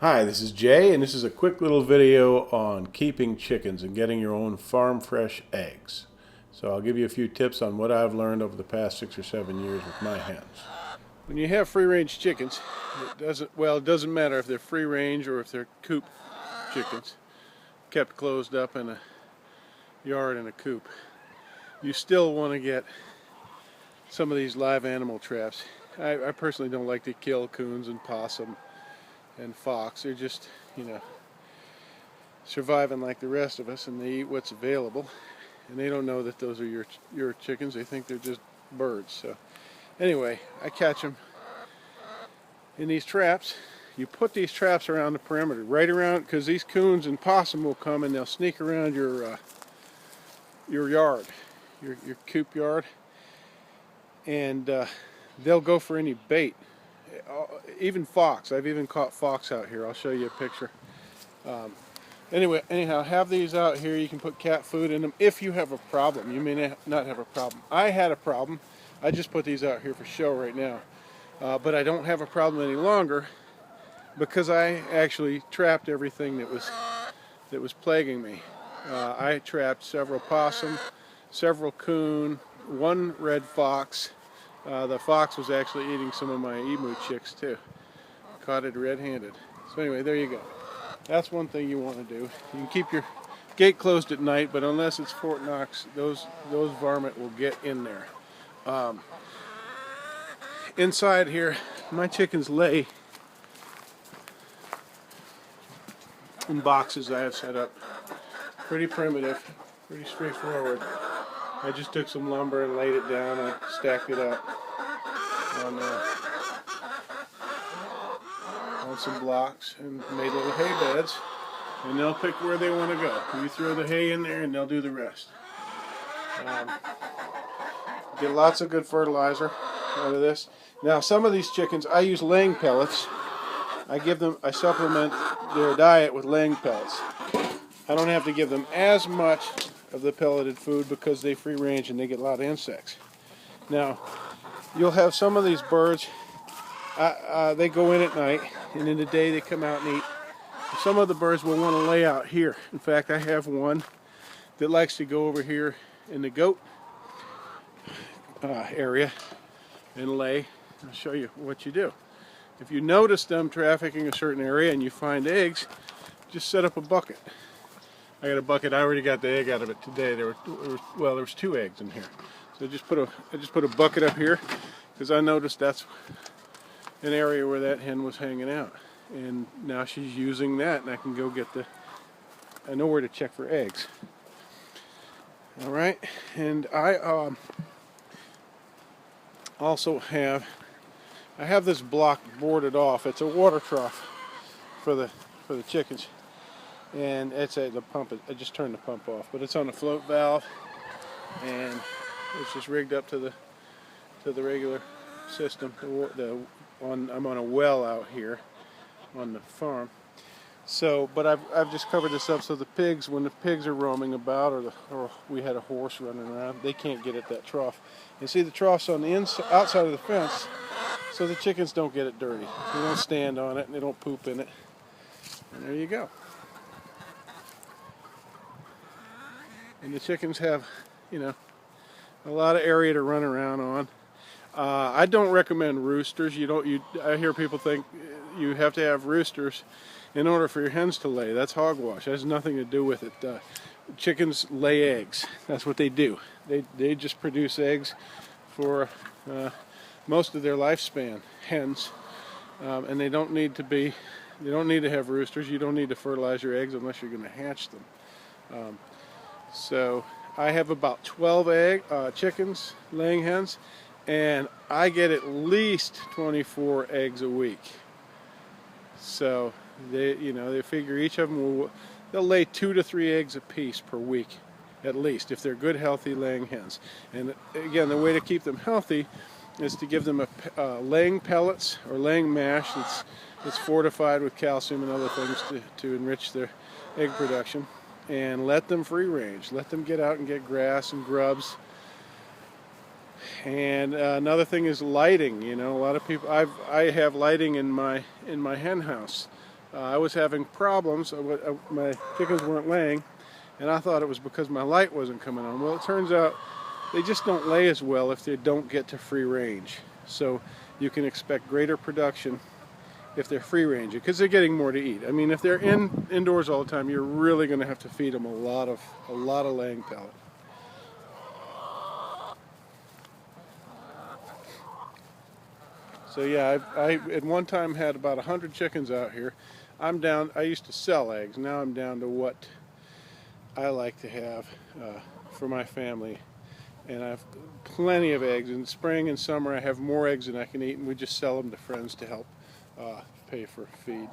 Hi, this is Jay, and this is a quick little video on keeping chickens and getting your own farm fresh eggs. So I'll give you a few tips on what I've learned over the past 6 or 7 years with my hens. When you have free-range chickens, it doesn't matter if they're free-range or if they're coop chickens, kept closed up in a yard in a coop. You still want to get some of these live animal traps. I personally don't like to kill coons and possum and fox. They're just, surviving like the rest of us, and they eat what's available, and they don't know that those are your chickens. They think they're just birds. So anyway, I catch them in these traps. You put these traps around the perimeter, right around, because these coons and possum will come and they'll sneak around your yard, your coop yard, and they'll go for any bait. Even fox. I've even caught fox out here. I'll show you a picture. Anyhow, have these out here. You can put cat food in them if you have a problem. You may not have a problem. I had a problem. I just put these out here for show right now. But I don't have a problem any longer because I actually trapped everything that was plaguing me. I trapped several possum, several coon, one red fox. The fox was actually eating some of my emu chicks too. Caught it red-handed. So anyway, there you go. That's one thing you want to do. You can keep your gate closed at night, but unless it's Fort Knox, those varmint will get in there. Inside here, my chickens lay in boxes I have set up. Pretty primitive, pretty straightforward. I just took some lumber and laid it down and stacked it up on some blocks and made little hay beds, and they'll pick where they want to go. You throw the hay in there and they'll do the rest. Get lots of good fertilizer out of this. Now some of these chickens, I use laying pellets. I supplement their diet with laying pellets. I don't have to give them as much of the pelleted food because they free range and they get a lot of insects. Now, you'll have some of these birds, they go in at night, and in the day they come out and eat. Some of the birds will want to lay out here. In fact, I have one that likes to go over here in the goat area and lay. I'll show you what you do. If you notice them trafficking a certain area and you find eggs, just set up a bucket. I got a bucket. I already got the egg out of it today. There was 2 eggs in here. So I just put a bucket up here because I noticed that's an area where that hen was hanging out, and now she's using that, and I can go I know where to check for eggs. All right, and I also have this block boarded off. It's a water trough for the chickens. And the pump. I just turned the pump off, but it's on a float valve, and it's just rigged up to the regular system. I'm on a well out here on the farm. So, but I've just covered this up so the pigs, when the pigs are roaming about, or we had a horse running around, they can't get at that trough. You see, the trough's on the outside of the fence, so the chickens don't get it dirty. They don't stand on it, and they don't poop in it. And there you go. And the chickens have, a lot of area to run around on. I don't recommend roosters. I hear people think you have to have roosters in order for your hens to lay. That's hogwash. It has nothing to do with it. Chickens lay eggs. That's what they do. They just produce eggs for most of their lifespan. Hens, and they don't need to have roosters. You don't need to fertilize your eggs unless you're going to hatch them. So I have about 12 chickens, laying hens, and I get at least 24 eggs a week. So they figure each of them they'll lay 2 to 3 eggs a piece per week, at least, if they're good, healthy laying hens. And again, the way to keep them healthy is to give them laying pellets or laying mash that's fortified with calcium and other things to enrich their egg production. And let them free range. Let them get out and get grass and grubs. And another thing is lighting. A lot of people. I have lighting in my hen house. I was having problems. My chickens weren't laying, and I thought it was because my light wasn't coming on. Well, it turns out they just don't lay as well if they don't get to free range. So you can expect greater production if they're free range, because they're getting more to eat. I mean, if they're indoors all the time, you're really going to have to feed them a lot of laying pellet. So yeah, I at one time had about 100 chickens out here. I'm down. I used to sell eggs. Now I'm down to what I like to have for my family, and I have plenty of eggs. In spring and summer, I have more eggs than I can eat, and we just sell them to friends to help pay for feed.